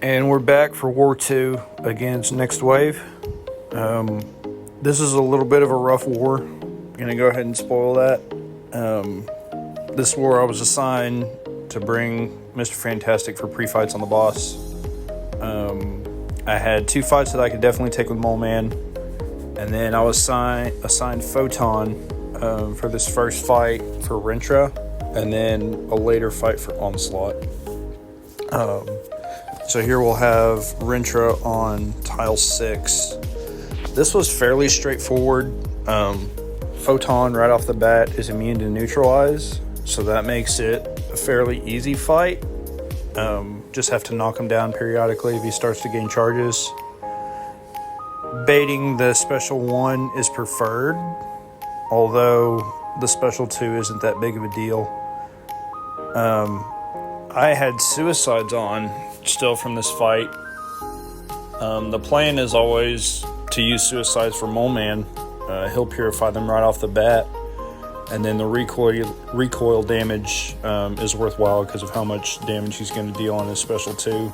And we're back for War 2 against Next Wave. This is a little bit of a rough war. Gonna go ahead and spoil that. This war I was assigned to bring Mr. Fantastic for pre-fights on the boss. I had 2 fights that I could definitely take with Moleman. And then I was assigned Photon for this first fight for Rintrah. And then a later fight for Onslaught. So here we'll have Rintrah on tile 6. This was fairly straightforward. Photon right off the bat is immune to neutralize, so that makes it a fairly easy fight. Just have to knock him down periodically if he starts to gain charges. Baiting the special 1 is preferred, although the special 2 isn't that big of a deal. I had suicides on still from this fight. The plan is always to use suicides for Moleman. He'll purify them right off the bat, and then the recoil damage is worthwhile because of how much damage he's going to deal on his special 2.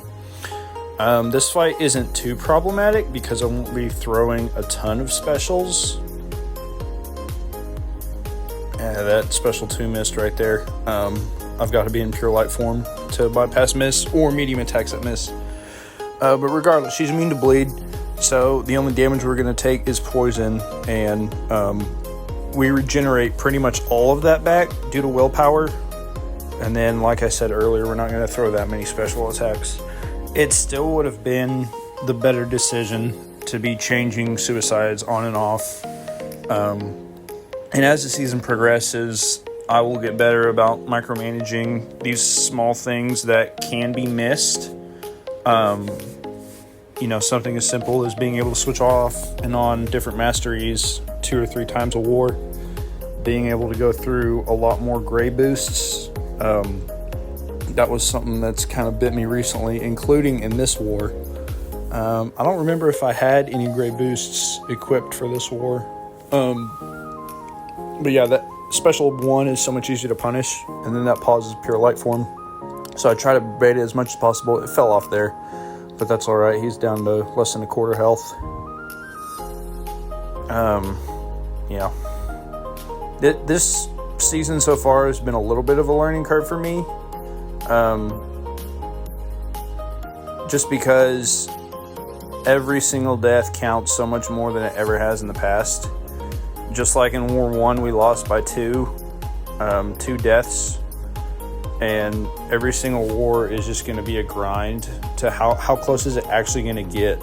This fight isn't too problematic because I won't be throwing a ton of specials. That special 2 missed right there. I've got to be in pure light form to bypass miss or medium attacks that miss. But regardless, she's immune to bleed, so the only damage we're going to take is poison, and we regenerate pretty much all of that back due to willpower. And then, like I said earlier, we're not going to throw that many special attacks. It still would have been the better decision to be changing suicides on and off. And as the season progresses, I will get better about micromanaging these small things that can be missed. Something as simple as being able to switch off and on different masteries 2 or 3 times a war. Being able to go through a lot more gray boosts. That was something that's kind of bit me recently, including in this war. I don't remember if I had any gray boosts equipped for this war. But yeah, that special 1 is so much easier to punish, and then that pauses pure light form. So I try to bait it as much as possible. It fell off there, but that's all right. He's down to less than a quarter health. Yeah. This season so far has been a little bit of a learning curve for me. Just because every single death counts so much more than it ever has in the past. Just like in War 1, we lost by 2 deaths. And every single war is just going to be a grind to how close is it actually going to get.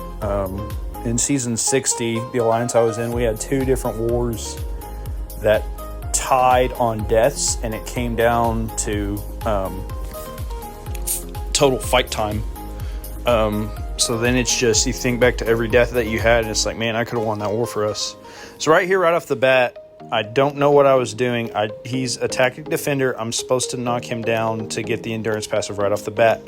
In Season 60, the Alliance I was in, we had 2 different wars that tied on deaths, and it came down to total fight time. So then it's just, you think back to every death that you had, and it's like, man, I could have won that war for us. So right here, right off the bat, I don't know what I was doing. He's a tactic defender. I'm supposed to knock him down to get the endurance passive right off the bat.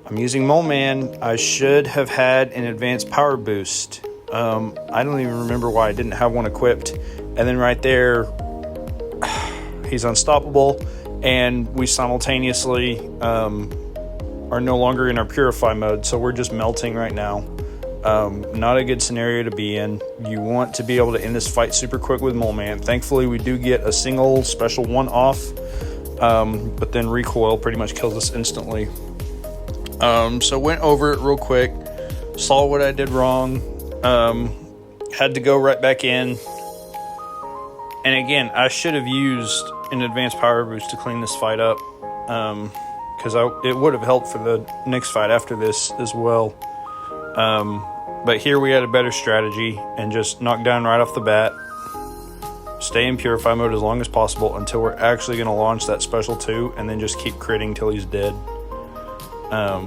I'm using Moleman. I should have had an advanced power boost. I don't even remember why I didn't have one equipped. And then right there, he's unstoppable. And we simultaneously are no longer in our purify mode. So we're just melting right now. Not a good scenario to be in. You want to be able to end this fight super quick with Moleman. Thankfully, we do get a single special 1 off, but then recoil pretty much kills us instantly. So went over it real quick, saw what I did wrong, had to go right back in. And again, I should have used an advanced power boost to clean this fight up, because it would have helped for the next fight after this as well. But here we had a better strategy and just knock down right off the bat. Stay in purify mode as long as possible until we're actually going to launch that special 2, and then just keep critting till he's dead. I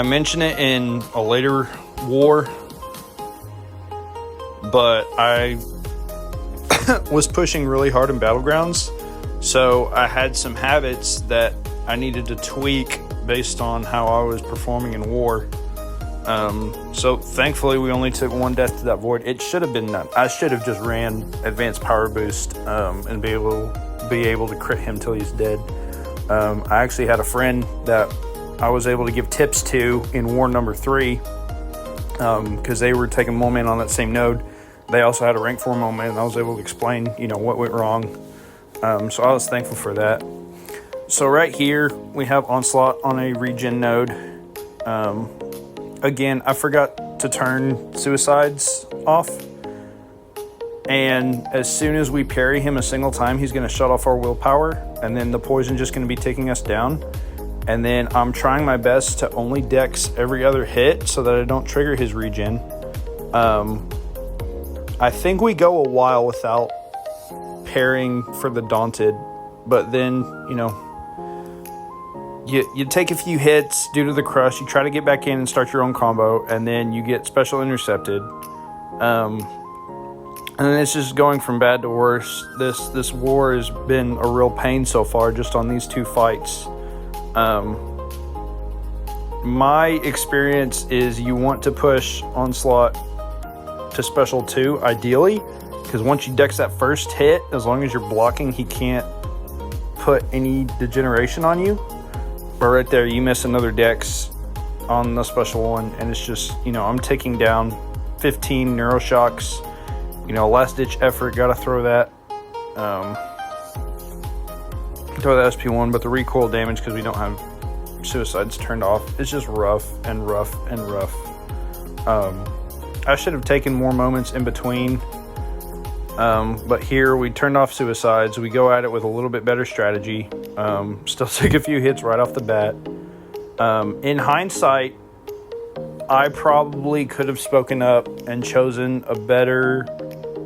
mentioned it in a later war, but I was pushing really hard in Battlegrounds, so I had some habits that I needed to tweak based on how I was performing in war. So thankfully we only took 1 death to that void. It should have been none. I should have just ran advanced power boost and be able to crit him till he's dead. I actually had a friend that I was able to give tips to in war number 3, because they were taking Moleman on that same node. They also had a rank 4 Moleman, and I was able to explain, what went wrong. So I was thankful for that. So right here, we have Onslaught on a regen node. Again, I forgot to turn suicides off. And as soon as we parry him a single time, he's going to shut off our willpower. And then the poison just going to be taking us down. And then I'm trying my best to only dex every other hit so that I don't trigger his regen. I think we go a while without parrying for the Daunted. But then, you take a few hits due to the crush. You try to get back in and start your own combo. And then you get special intercepted. And then it's just going from bad to worse. This war has been a real pain so far, just on these 2 fights. My experience is you want to push Onslaught to special 2, ideally, because once you dex that first hit, as long as you're blocking, he can't put any degeneration on you. But right there, you miss another dex on the special one, and it's just, I'm taking down 15 neuroshocks. Last ditch effort, gotta throw that. Throw the SP1, but the recoil damage, because we don't have suicides turned off, it's just rough and rough and rough. I should have taken more moments in between. But here we turned off suicides. We go at it with a little bit better strategy. Still took a few hits right off the bat. In hindsight, I probably could have spoken up and chosen a better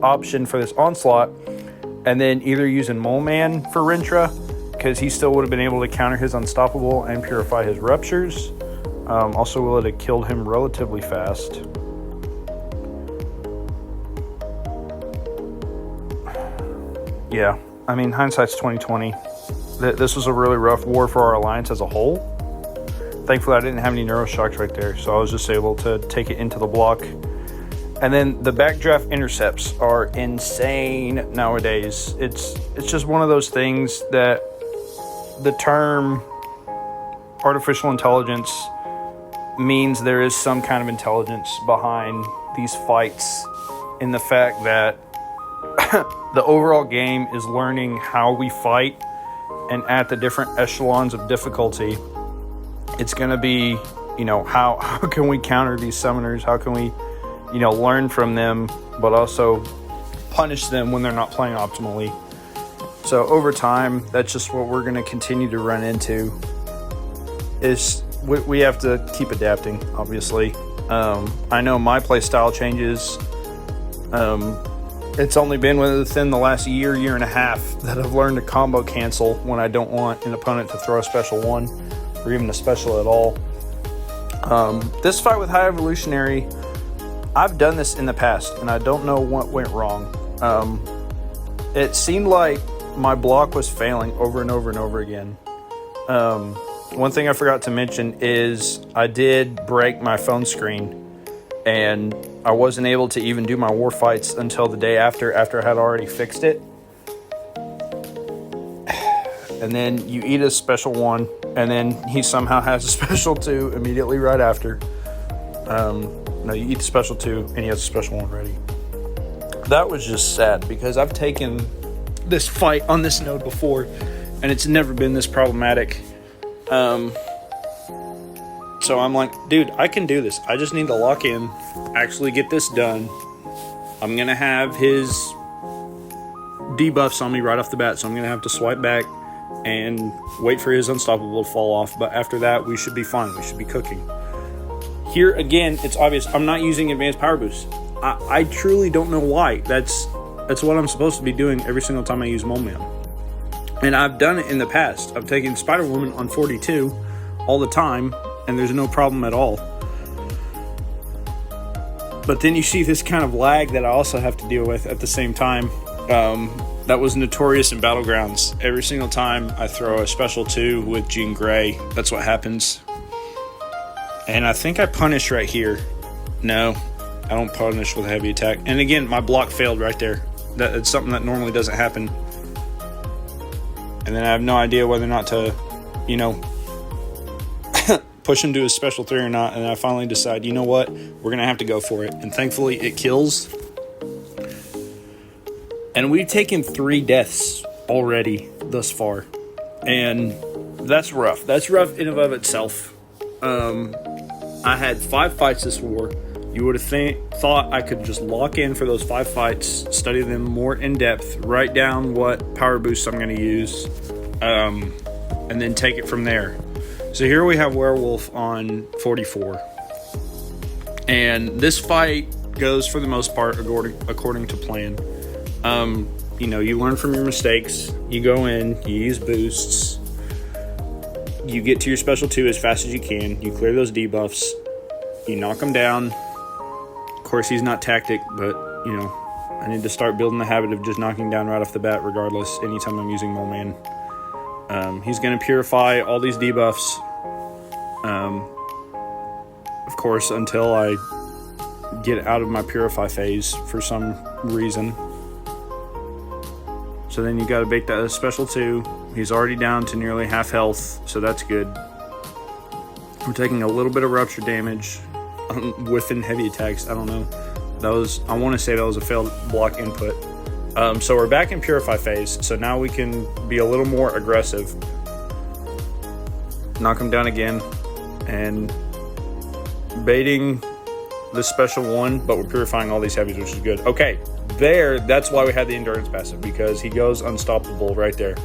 option for this Onslaught, and then either using Moleman for Rintrah, because he still would have been able to counter his Unstoppable and purify his ruptures. Also would have killed him relatively fast. Yeah, hindsight's 2020. This was a really rough war for our alliance as a whole. Thankfully, I didn't have any neuroshocks right there, so I was just able to take it into the block. And then the backdraft intercepts are insane nowadays. It's just one of those things that the term artificial intelligence means there is some kind of intelligence behind these fights, in the fact that the overall game is learning how we fight, and at the different echelons of difficulty, it's going to be, how can we counter these summoners? How can we, learn from them, but also punish them when they're not playing optimally? So over time, that's just what we're going to continue to run into. Is we have to keep adapting, obviously. I know my play style changes. It's only been within the last year and a half that I've learned to combo cancel when I don't want an opponent to throw a special 1 or even a special at all. This fight with High Evolutionary, I've done this in the past, and I don't know what went wrong. It seemed like my block was failing over and over and over again. One thing I forgot to mention is I did break my phone screen, and I wasn't able to even do my war fights until the day after I had already fixed it. And then you eat a special 1, and then he somehow has a special 2 immediately right after. No, you eat the special 2, and he has a special 1 ready. That was just sad, because I've taken this fight on this node before, and it's never been this problematic. So I'm like, dude, I can do this. I just need to lock in, actually get this done. I'm going to have his debuffs on me right off the bat, so I'm going to have to swipe back and wait for his Unstoppable to fall off. But after that, we should be fine. We should be cooking. Here, again, it's obvious. I'm not using Advanced Power Boost. I truly don't know why. That's what I'm supposed to be doing every single time I use Moleman. And I've done it in the past. I've taken Spider-Woman on 42 all the time, and there's no problem at all. But then you see this kind of lag that I also have to deal with at the same time. That was notorious in Battlegrounds. Every single time I throw a special 2 with Jean Grey, that's what happens. And I think I punish right here. No, I don't punish with a heavy attack. And again, my block failed right there. It's something that normally doesn't happen. And then I have no idea whether or not to, push him to his special 3 or not, and I finally decide, you know what, we're going to have to go for it. And thankfully, it kills. And we've taken 3 deaths already thus far. And that's rough. That's rough in and of itself. I had 5 fights this war. You would have thought I could just lock in for those 5 fights, study them more in depth, write down what power boosts I'm going to use, and then take it from there. So here we have Werewolf on 44. And this fight goes, for the most part, according to plan. You learn from your mistakes. You go in, you use boosts. You get to your special 2 as fast as you can. You clear those debuffs. You knock them down. Of course, he's not tactic, but, I need to start building the habit of just knocking down right off the bat, regardless, anytime I'm using Moleman. He's going to purify all these debuffs. Of course, until I get out of my purify phase for some reason. So then you got to bake that special 2. He's already down to nearly half health, so that's good. We're taking a little bit of rupture damage within heavy attacks. I don't know. I want to say that was a failed block input. So we're back in purify phase. So now we can be a little more aggressive. Knock him down again, and baiting the special 1, but we're purifying all these heavies, which is good. Okay, that's why we had the endurance passive, because he goes unstoppable right there.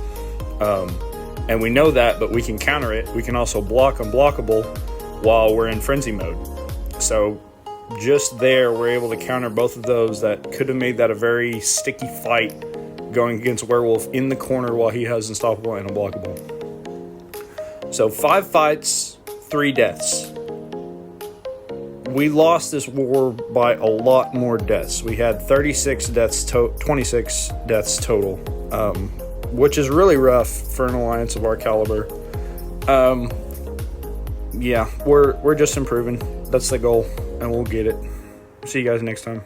And we know that, but we can counter it. We can also block unblockable while we're in frenzy mode. So just there, we're able to counter both of those. That could have made that a very sticky fight going against Werewolf in the corner while he has unstoppable and unblockable. So 5 fights, 3 deaths. We lost this war by a lot more deaths. We had 26 deaths, 26 deaths total, which is really rough for an alliance of our caliber. Yeah, we're just improving. That's the goal, and we'll get it. See you guys next time.